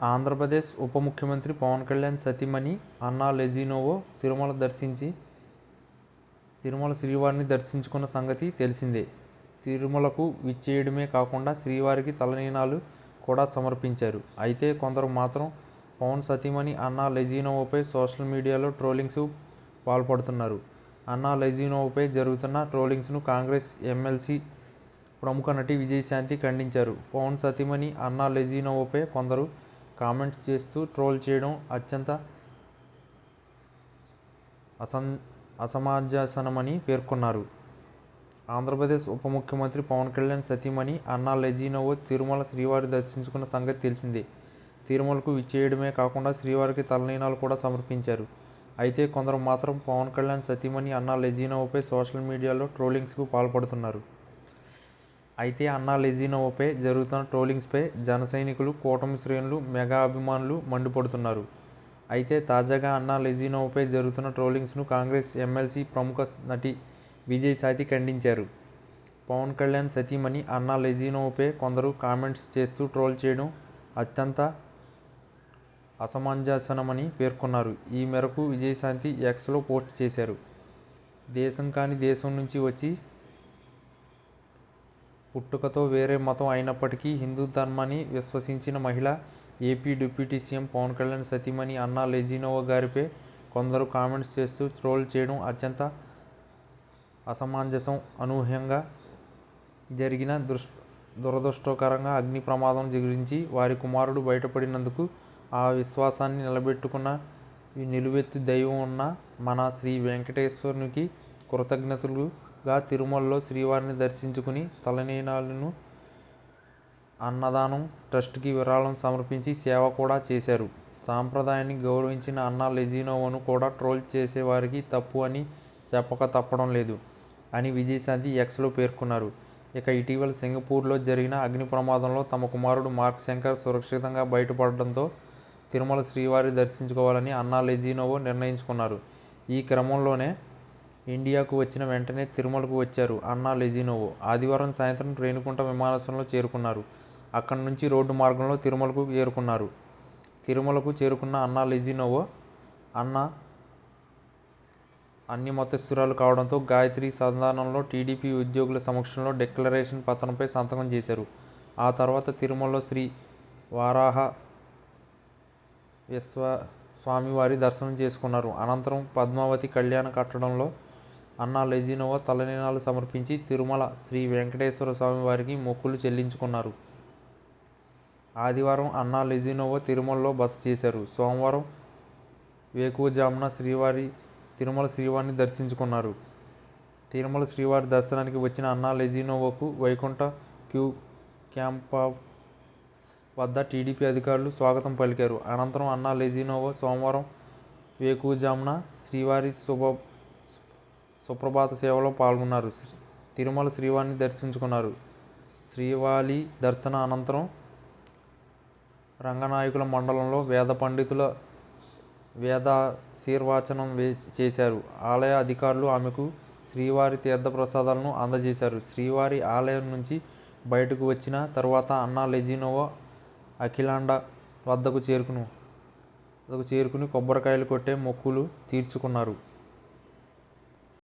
ఆంధ్రప్రదేశ్ ఉప ముఖ్యమంత్రి పవన్ కళ్యాణ్ సతీమణి అన్నా లెజినోవా తిరుమల శ్రీవారిని దర్శించుకున్న సంగతి తెలిసిందే. తిరుమలకు విచ్చేయడమే కాకుండా శ్రీవారికి తలనీలాలు కూడా సమర్పించారు. అయితే కొందరు మాత్రం పవన్ సతీమణి అన్నా లెజినోవాపై సోషల్ మీడియాలో ట్రోలింగ్స్కు పాల్పడుతున్నారు. అన్నా లెజినోవాపై జరుగుతున్న ట్రోలింగ్స్ను కాంగ్రెస్ ఎమ్మెల్సీ ప్రముఖ నటి విజయశాంతి ఖండించారు. పవన్ సతీమణి అన్నా లెజినోవాపై కొందరు కామెంట్స్ చేస్తూ ట్రోల్ చేయడం అత్యంత అసమంజసమని పేర్కొన్నారు. ఆంధ్రప్రదేశ్ ఉప ముఖ్యమంత్రి పవన్ కళ్యాణ్ సతీమణి అన్నా లెజినోవా తిరుమల శ్రీవారి దర్శించుకున్న సంగతి తెలిసిందే. తిరుమలకు విచ్చేయడమే కాకుండా శ్రీవారికి తలనీలాలు కూడా సమర్పించారు. అయితే కొందరు మాత్రం పవన్ కళ్యాణ్ సతీమణి అన్నా లెజినోవాపై సోషల్ మీడియాలో ట్రోలింగ్స్కు పాల్పడుతున్నారు. అయితే అన్నా లెజినోవాపై జరుగుతున్న ట్రోలింగ్స్పై జన సైనికులు, కూటమి శ్రేణులు, మెగా అభిమానులు మండిపడుతున్నారు. అయితే తాజాగా అన్నా లెజినోవాపై జరుగుతున్న ట్రోలింగ్స్ను కాంగ్రెస్ ఎమ్మెల్సీ ప్రముఖ నటి విజయశాంతి ఖండించారు. పవన్ కళ్యాణ్ సతీమణి అన్నా లెజినోవాపై కొందరు కామెంట్స్ చేస్తూ ట్రోల్ చేయడం అత్యంత అసమంజసమని పేర్కొన్నారు. ఈ మేరకు విజయశాంతి ఎక్స్లో పోస్ట్ చేశారు. దేశం కాని దేశం నుంచి వచ్చి పుట్టుకతో వేరే మతం అయినప్పటికీ హిందూ ధర్మాన్ని విశ్వసించిన మహిళ AP deputy CM Pawan Kalyan సతీమణి అన్నా లెజినోవా గారిపై కొందరు కామెంట్స్ చేస్తూ ట్రోల్ చేయడం అత్యంత అసమంజసం. అనూహ్యంగా జరిగిన దురదృష్టకరంగా అగ్ని ప్రమాదం గురించి వారి కుమారుడు బయటపడినందుకు ఆ విశ్వాసాన్ని నిలబెట్టుకున్న నిలువెత్తు దైవం ఉన్న మన శ్రీ వెంకటేశ్వరునికి కృతజ్ఞతలుగా తిరుమలలో శ్రీవారిని దర్శించుకుని తలనీలాలను అన్నదానం ట్రస్ట్కి విరాళం సమర్పించి సేవ కూడా చేశారు. సాంప్రదాయాన్ని గౌరవించిన అన్నా లెజినోవాను కూడా ట్రోల్ చేసేవారికి తప్పు అని చెప్పక తప్పడం లేదు అని విజయశాంతి ఎక్స్లో పేర్కొన్నారు. ఇక ఇటీవల సింగపూర్లో జరిగిన అగ్ని ప్రమాదంలో తమ కుమారుడు మార్క్ శంకర్ సురక్షితంగా బయటపడడంతో తిరుమల శ్రీవారి దర్శించుకోవాలని అన్నా లెజినోవా నిర్ణయించుకున్నారు. ఈ క్రమంలోనే ఇండియాకు వచ్చిన వెంటనే తిరుమలకు వచ్చారు అన్నా లెజినోవా. ఆదివారం సాయంత్రం రేణిగుంట విమానాశ్రయంలో చేరుకున్నారు. అక్కడి నుంచి రోడ్డు మార్గంలో తిరుమలకు చేరుకున్నారు. తిరుమలకు చేరుకున్న అన్నా లెజినోవా అన్ని మతస్థురాలు కావడంతో గాయత్రి సన్నిధానంలో టీడీపీ ఉద్యోగుల సమక్షంలో డిక్లరేషన్ పత్రంపై సంతకం చేశారు. ఆ తర్వాత తిరుమలలో శ్రీ వరాహ స్వామివారి దర్శనం చేసుకున్నారు. అనంతరం పద్మావతి కళ్యాణ కట్టడంలో అన్నా లెజినోవా తలనీలాలు సమర్పించి తిరుమల శ్రీ వెంకటేశ్వర స్వామి వారికి మొక్కులు చెల్లించుకున్నారు. ఆదివారం అన్నా లెజినోవా తిరుమలలో బస చేశారు. సోమవారం వేకువజామున తిరుమల శ్రీవారిని దర్శించుకున్నారు. తిరుమల శ్రీవారి దర్శనానికి వచ్చిన అన్నా లెజినోవాకు వైకుంఠ క్యూ క్యాంప్ వద్ద టీడీపీ అధికారులు స్వాగతం పలికారు. అనంతరం అన్నా లెజినోవా సోమవారం వేకువజామున శ్రీవారి సుప్రభాత సేవలో పాల్గొన్నారు. తిరుమల శ్రీవారిని దర్శించుకున్నారు. శ్రీవారి దర్శన అనంతరం రంగనాయకుల మండలంలో వేద పండితుల వేదాశీర్వచనం చేశారు. ఆలయ అధికారులు ఆమెకు శ్రీవారి తీర్థప్రసాదాలను అందజేశారు. శ్రీవారి ఆలయం నుంచి బయటకు వచ్చిన తర్వాత అన్నా లెజినోవా అఖిలాండ వద్దకు చేరుకుని కొబ్బరికాయలు కొట్టే మొక్కులు తీర్చుకున్నారు.